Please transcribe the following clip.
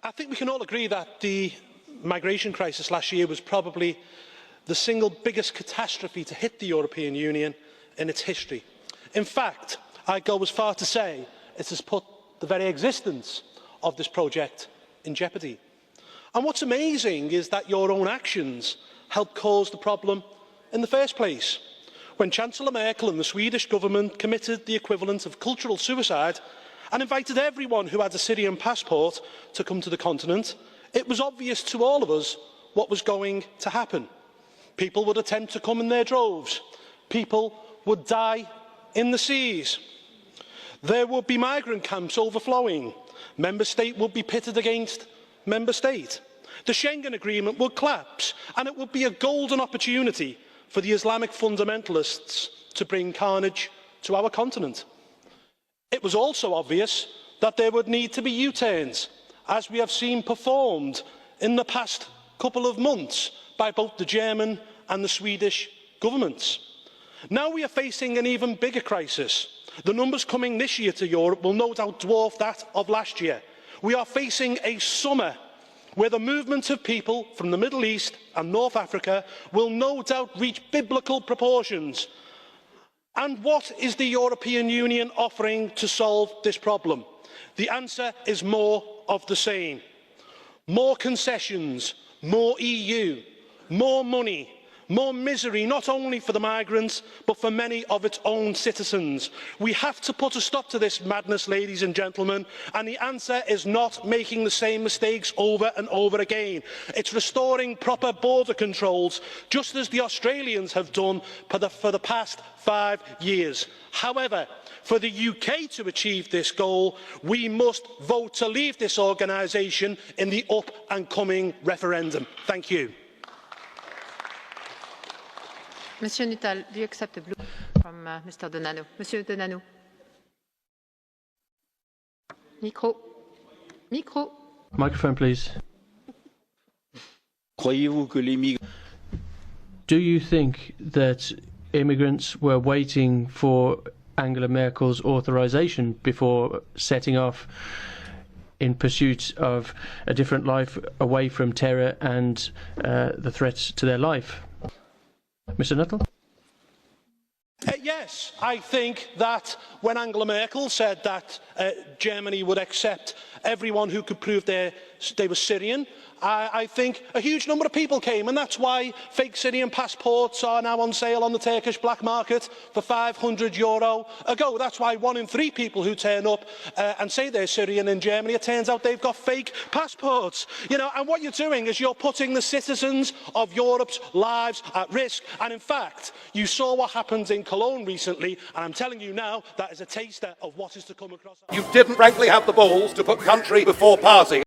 I think we can all agree that the migration crisis last year was probably the single biggest catastrophe to hit the European Union in its history. In fact, I go as far to say it has put the very existence of this project in jeopardy. And what's amazing is that your own actions helped cause the problem in the first place. When Chancellor Merkel and the Swedish government committed the equivalent of cultural suicide and invited everyone who had a Syrian passport to come to the continent, it was obvious to all of us what was going to happen. People would attempt to come in their droves. People would die in the seas. There would be migrant camps overflowing. Member State would be pitted against Member State. The Schengen Agreement would collapse, and it would be a golden opportunity for the Islamic fundamentalists to bring carnage to our continent. It was also obvious that there would need to be U-turns, as we have seen performed in the past couple of months by both the German and the Swedish governments. Now we are facing an even bigger crisis. The numbers coming this year to Europe will no doubt dwarf that of last year. We are facing a summer where the movement of people from the Middle East and North Africa will no doubt reach biblical proportions. And what is the European Union offering to solve this problem? The answer is more of the same. More concessions, more EU, more money, more misery, not only for the migrants, but for many of its own citizens. We have to put a stop to this madness, ladies and gentlemen, and the answer is not making the same mistakes over and over again. It's restoring proper border controls, just as the Australians have done for the past 5 years. However, for the UK to achieve this goal, we must vote to leave this organisation in the up and coming referendum. Thank you. Monsieur Nuttall, do you accept a blue from Mr. Donano? Monsieur Donano. Micro. Micro. Microphone, please. Do you think that immigrants were waiting for Angela Merkel's authorization before setting off in pursuit of a different life away from terror and the threats to their life? Mr. Nuttall? Yes, I think that when Angela Merkel said that Germany would accept everyone who could prove they were Syrian, I think a huge number of people came, and that's why fake Syrian passports are now on sale on the Turkish black market for €500 a go. That's why 1 in 3 people who turn up and say they're Syrian in Germany, it turns out they've got fake passports. You know, and what you're doing is you're putting the citizens of Europe's lives at risk. And in fact, you saw what happened in Cologne recently, and I'm telling you now, that is a taster of what is to come across. You didn't frankly have the balls to put country before party.